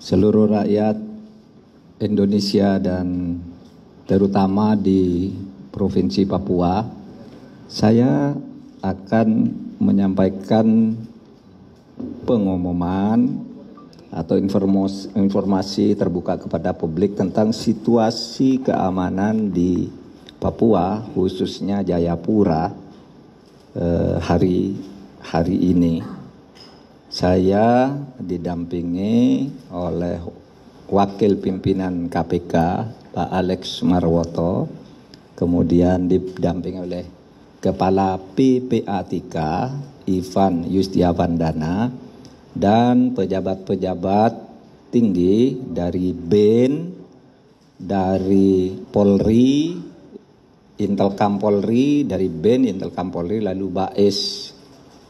seluruh rakyat Indonesia dan terutama di Provinsi Papua, saya akan menyampaikan pengumuman atau informasi terbuka kepada publik tentang situasi keamanan di Papua, khususnya Jayapura hari ini. Saya didampingi oleh Wakil Pimpinan KPK Pak Alex Marwoto, kemudian didampingi oleh Kepala PPATK Ivan Yustiavandana, dan pejabat-pejabat tinggi dari BIN, dari Polri, Intelkam Polri, dari BIN, Intelkam Polri, lalu BAIS,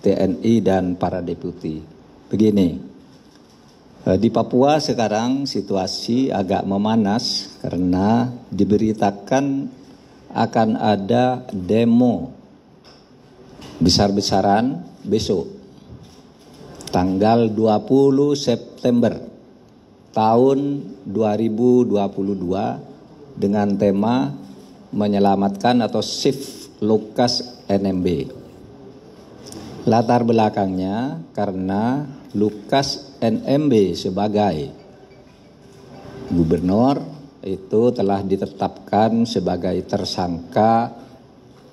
TNI, dan para deputi. Begini, di Papua sekarang situasi agak memanas karena diberitakan akan ada demo besar-besaran besok, tanggal 20 September tahun 2022 dengan tema menyelamatkan atau Save Lukas NMB. Latar belakangnya karena Lukas NMB sebagai gubernur itu telah ditetapkan sebagai tersangka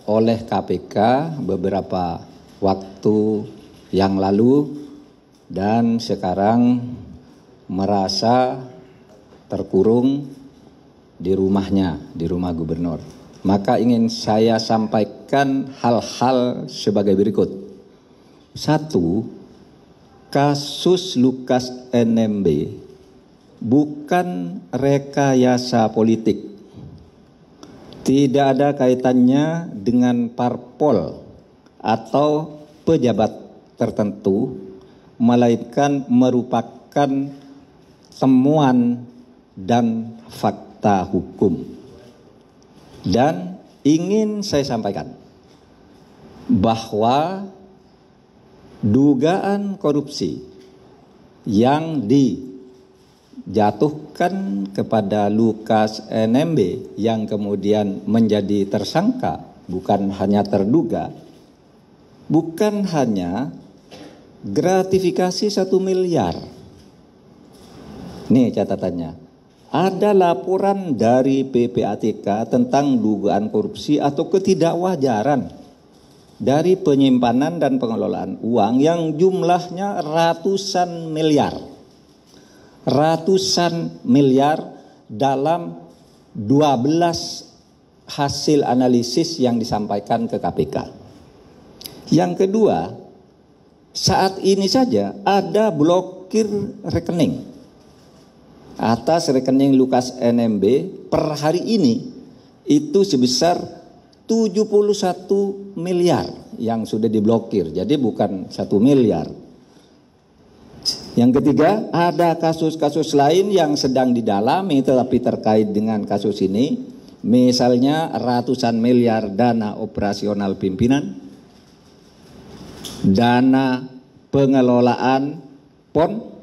oleh KPK beberapa waktu yang lalu dan sekarang merasa terkurung di rumahnya, di rumah gubernur. Maka ingin saya sampaikan hal-hal sebagai berikut. Satu, kasus Lukas NMB bukan rekayasa politik. Tidak ada kaitannya dengan parpol atau pejabat tertentu, melainkan merupakan temuan dan fakta hukum. Dan ingin saya sampaikan bahwa dugaan korupsi yang dijatuhkan kepada Lukas NMB yang kemudian menjadi tersangka, bukan hanya terduga, bukan hanya gratifikasi 1 miliar. Nih catatannya, ada laporan dari PPATK tentang dugaan korupsi atau ketidakwajaran dari penyimpanan dan pengelolaan uang yang jumlahnya ratusan miliar dalam 12 hasil analisis yang disampaikan ke KPK. Yang kedua, saat ini saja ada blokir rekening atas rekening Lukas NMB per hari ini itu sebesar 71 miliar yang sudah diblokir. Jadi bukan 1 miliar. Yang ketiga, ada kasus-kasus lain yang sedang didalami tetapi terkait dengan kasus ini. Misalnya ratusan miliar dana operasional pimpinan, dana pengelolaan PON,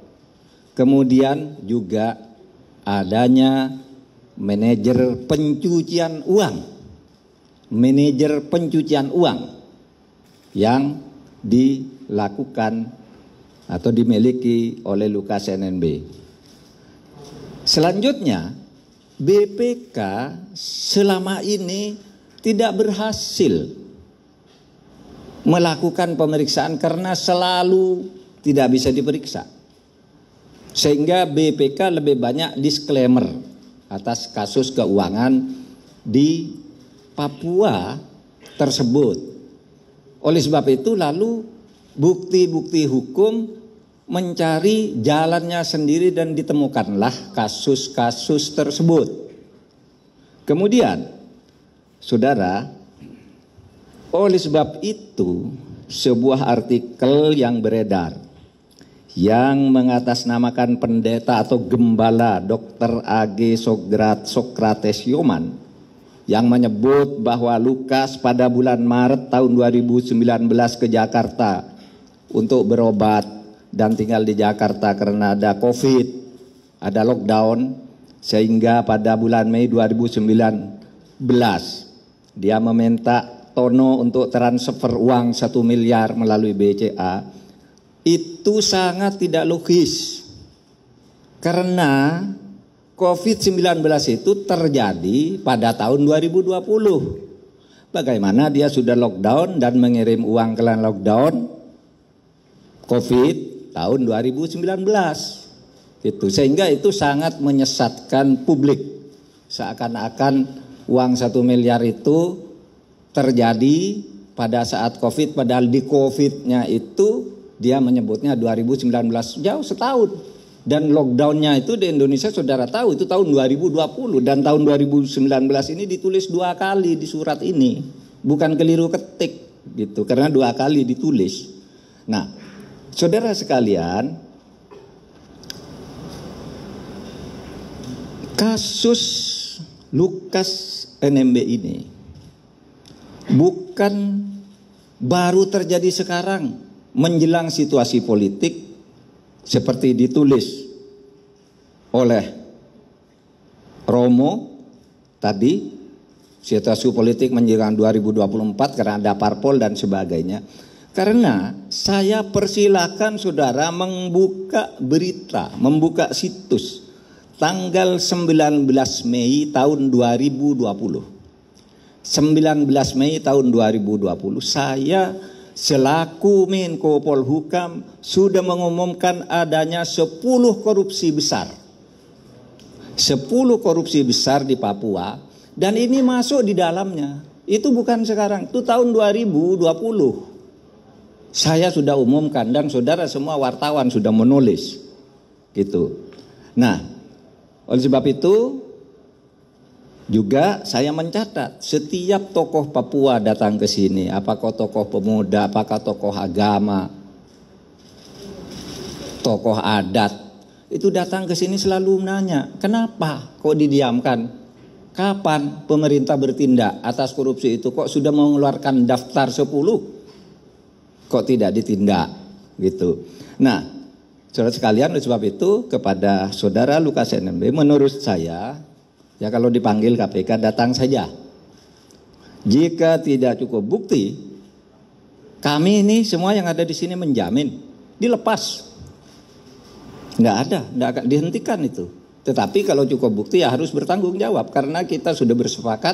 kemudian juga adanya manajer pencucian uang yang dilakukan atau dimiliki oleh Lukas NMB. Selanjutnya, BPK selama ini tidak berhasil melakukan pemeriksaan karena selalu tidak bisa diperiksa. Sehingga BPK lebih banyak disclaimer atas kasus keuangan di Papua tersebut. Oleh sebab itu lalu bukti-bukti hukum mencari jalannya sendiri dan ditemukanlah kasus-kasus tersebut. Kemudian, saudara, oleh sebab itu sebuah artikel yang beredar yang mengatasnamakan pendeta atau gembala Dr. A.G. Sokrates Yoman yang menyebut bahwa Lukas pada bulan Maret tahun 2019 ke Jakarta untuk berobat dan tinggal di Jakarta karena ada COVID. ada lockdown, sehingga pada bulan Mei 2019 dia meminta Tono untuk transfer uang 1 miliar melalui BCA. Itu sangat tidak logis, karena COVID-19 itu terjadi pada tahun 2020. Bagaimana dia sudah lockdown dan mengirim uang ke lockdown COVID tahun 2019. Itu sehingga itu sangat menyesatkan publik. Seakan-akan uang 1 miliar itu terjadi pada saat COVID, padahal di COVID-nya itu dia menyebutnya 2019, jauh setahun. Dan lockdownnya itu di Indonesia saudara tahu itu tahun 2020, dan tahun 2019 ini ditulis 2 kali di surat ini, bukan keliru ketik gitu, karena 2 kali ditulis. Nah, saudara sekalian, kasus Lukas NMB ini bukan baru terjadi sekarang menjelang situasi politik seperti ditulis oleh Romo tadi, situasi politik menjelang 2024 karena ada parpol dan sebagainya. Karena saya persilakan saudara membuka berita, membuka situs tanggal 19 Mei tahun 2020. 19 Mei tahun 2020 saya selaku Menko Polhukam sudah mengumumkan adanya 10 korupsi besar. 10 korupsi besar di Papua, dan ini masuk di dalamnya. Itu bukan sekarang, itu tahun 2020. Saya sudah umumkan dan saudara semua wartawan sudah menulis. Gitu. Nah, oleh sebab itu juga saya mencatat setiap tokoh Papua datang ke sini, apakah tokoh pemuda, apakah tokoh agama, tokoh adat, itu datang ke sini selalu menanya, kenapa kok didiamkan? Kapan pemerintah bertindak atas korupsi itu? Kok sudah mengeluarkan daftar 10? Kok tidak ditindak? Gitu. Nah, saudara sekalian, oleh sebab itu kepada saudara Lukas NMB, menurut saya, ya kalau dipanggil KPK datang saja. Jika tidak cukup bukti, kami ini semua yang ada di sini menjamin dilepas. Nggak akan dihentikan itu. Tetapi kalau cukup bukti ya harus bertanggung jawab, karena kita sudah bersepakat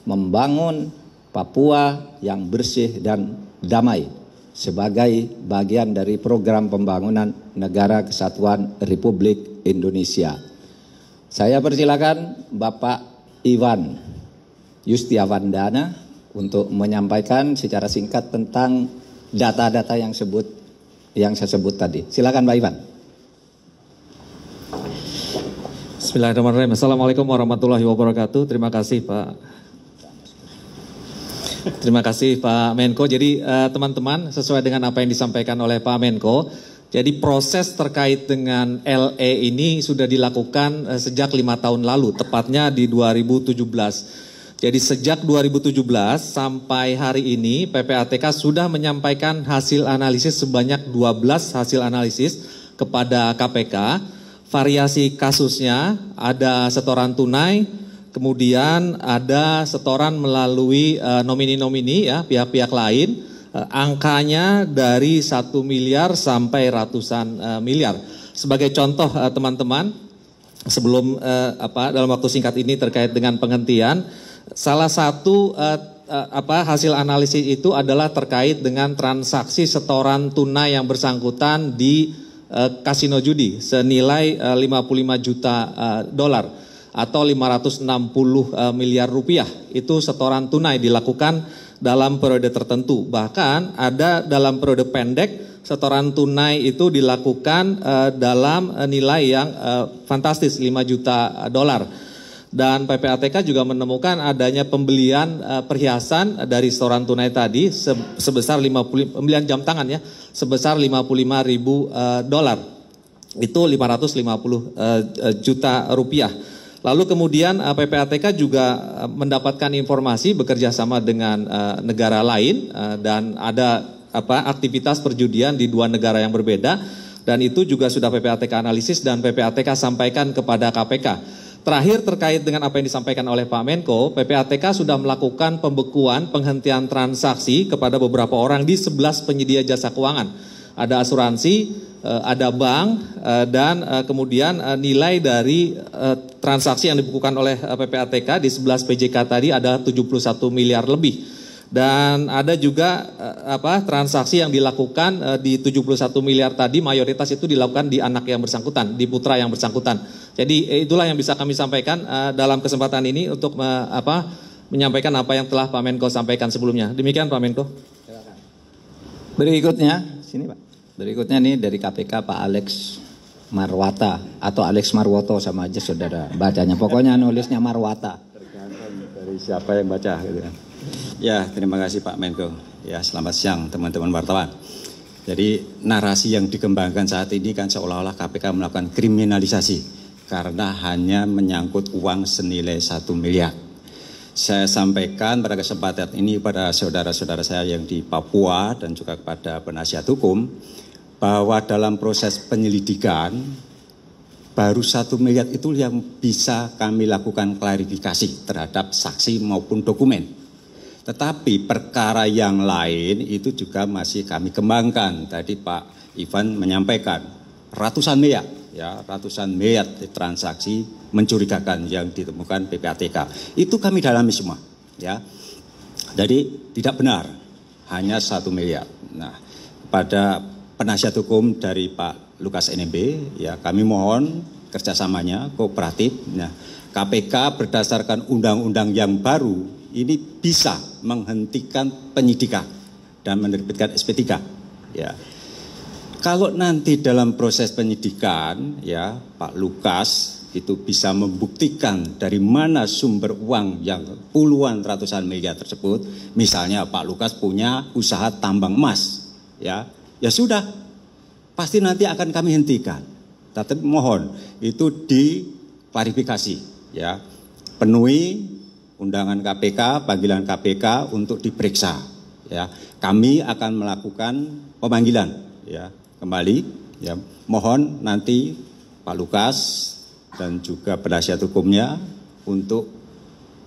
membangun Papua yang bersih dan damai sebagai bagian dari program pembangunan Negara Kesatuan Republik Indonesia. Saya persilakan Bapak Iwan Yustiavandana untuk menyampaikan secara singkat tentang data-data yang saya sebut tadi. Silakan Pak Iwan. Bismillahirrahmanirrahim. Assalamualaikum warahmatullahi wabarakatuh. Terima kasih Pak. Terima kasih Pak Menko. Jadi teman-teman, sesuai dengan apa yang disampaikan oleh Pak Menko, jadi proses terkait dengan LE ini sudah dilakukan sejak 5 tahun lalu, tepatnya di 2017. Jadi sejak 2017 sampai hari ini PPATK sudah menyampaikan hasil analisis sebanyak 12 hasil analisis kepada KPK. Variasi kasusnya ada setoran tunai, kemudian ada setoran melalui nomini-nomini ya, pihak-pihak lain. Angkanya dari 1 miliar sampai ratusan miliar. Sebagai contoh teman-teman, sebelum dalam waktu singkat ini terkait dengan penghentian, salah satu hasil analisis itu adalah terkait dengan transaksi setoran tunai yang bersangkutan di kasino judi senilai 55 juta dolar atau 560 miliar rupiah. Itu setoran tunai dilakukan dalam periode tertentu. Bahkan ada dalam periode pendek setoran tunai itu dilakukan dalam nilai yang fantastis 5 juta dolar. Dan PPATK juga menemukan adanya pembelian perhiasan dari setoran tunai tadi sebesar pembelian jam tangan ya, sebesar 55 ribu dolar. Itu 550 juta rupiah. Lalu kemudian PPATK juga mendapatkan informasi bekerja sama dengan negara lain dan ada aktivitas perjudian di 2 negara yang berbeda. Dan itu juga sudah PPATK analisis dan PPATK sampaikan kepada KPK. Terakhir terkait dengan apa yang disampaikan oleh Pak Menko, PPATK sudah melakukan pembekuan penghentian transaksi kepada beberapa orang di 11 penyedia jasa keuangan. Ada asuransi, ada bank, dan kemudian nilai dari transaksi yang dibukukan oleh PPATK di 11 PJK tadi ada 71 miliar lebih. Dan ada juga transaksi yang dilakukan di 71 miliar tadi, mayoritas itu dilakukan di anak yang bersangkutan, di putra yang bersangkutan. Jadi itulah yang bisa kami sampaikan dalam kesempatan ini untuk menyampaikan apa yang telah Pak Menko sampaikan sebelumnya. Demikian Pak Menko. Berikutnya, sini Pak. Berikutnya nih dari KPK Pak Alex Marwata atau Alex Marwoto sama aja saudara bacanya. Pokoknya nulisnya Marwata. Tergantung dari siapa yang baca gitu kan. Ya, terima kasih Pak Menko. Ya, selamat siang teman-teman wartawan. Jadi narasi yang dikembangkan saat ini kan seolah-olah KPK melakukan kriminalisasi karena hanya menyangkut uang senilai 1 miliar. Saya sampaikan pada kesempatan ini pada saudara-saudara saya yang di Papua dan juga kepada penasihat hukum bahwa dalam proses penyelidikan baru 1 miliar itu yang bisa kami lakukan klarifikasi terhadap saksi maupun dokumen. Tetapi perkara yang lain itu juga masih kami kembangkan. Tadi Pak Ivan menyampaikan ratusan miliar, ya ratusan miliar transaksi mencurigakan yang ditemukan PPATK. Itu kami dalami semua, ya. Jadi tidak benar hanya 1 miliar. Nah, pada penasihat hukum dari Pak Lukas NMB, ya kami mohon kerjasamanya kooperatif. Nah, KPK berdasarkan undang-undang yang baru ini bisa menghentikan penyidikan dan menerbitkan SP3. Ya. Kalau nanti dalam proses penyidikan, ya Pak Lukas itu bisa membuktikan dari mana sumber uang yang puluhan ratusan miliar tersebut. Misalnya Pak Lukas punya usaha tambang emas, ya sudah, pasti nanti akan kami hentikan. Tapi mohon itu diklarifikasi, ya penuhi undangan KPK, panggilan KPK untuk diperiksa. Ya, kami akan melakukan pemanggilan. Ya, kembali. Ya, mohon nanti Pak Lukas dan juga penasihat hukumnya untuk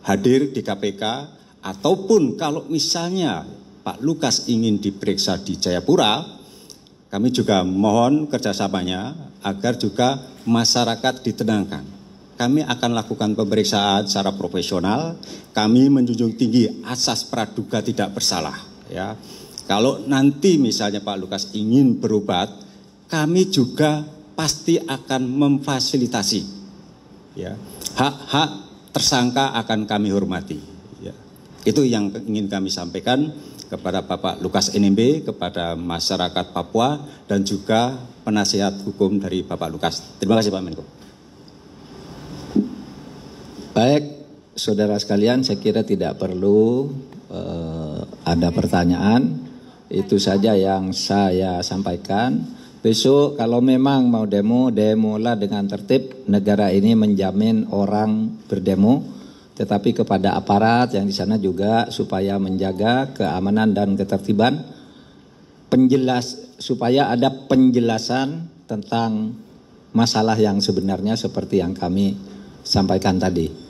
hadir di KPK ataupun kalau misalnya Pak Lukas ingin diperiksa di Jayapura, kami juga mohon kerjasamanya agar juga masyarakat ditenangkan. Kami akan lakukan pemeriksaan secara profesional. Kami menjunjung tinggi asas praduga tidak bersalah. Ya, kalau nanti misalnya Pak Lukas ingin berobat, kami juga pasti akan memfasilitasi. Ya, hak-hak tersangka akan kami hormati. Ya, itu yang ingin kami sampaikan kepada Bapak Lukas NMB, kepada masyarakat Papua dan juga penasihat hukum dari Bapak Lukas. Terima kasih Pak Menko. Baik, saudara sekalian, saya kira tidak perlu ada pertanyaan. Itu saja yang saya sampaikan. Besok kalau memang mau demo, demolah dengan tertib. Negara ini menjamin orang berdemo, tetapi kepada aparat yang di sana juga supaya menjaga keamanan dan ketertiban. Supaya ada penjelasan tentang masalah yang sebenarnya seperti yang kami sampaikan tadi.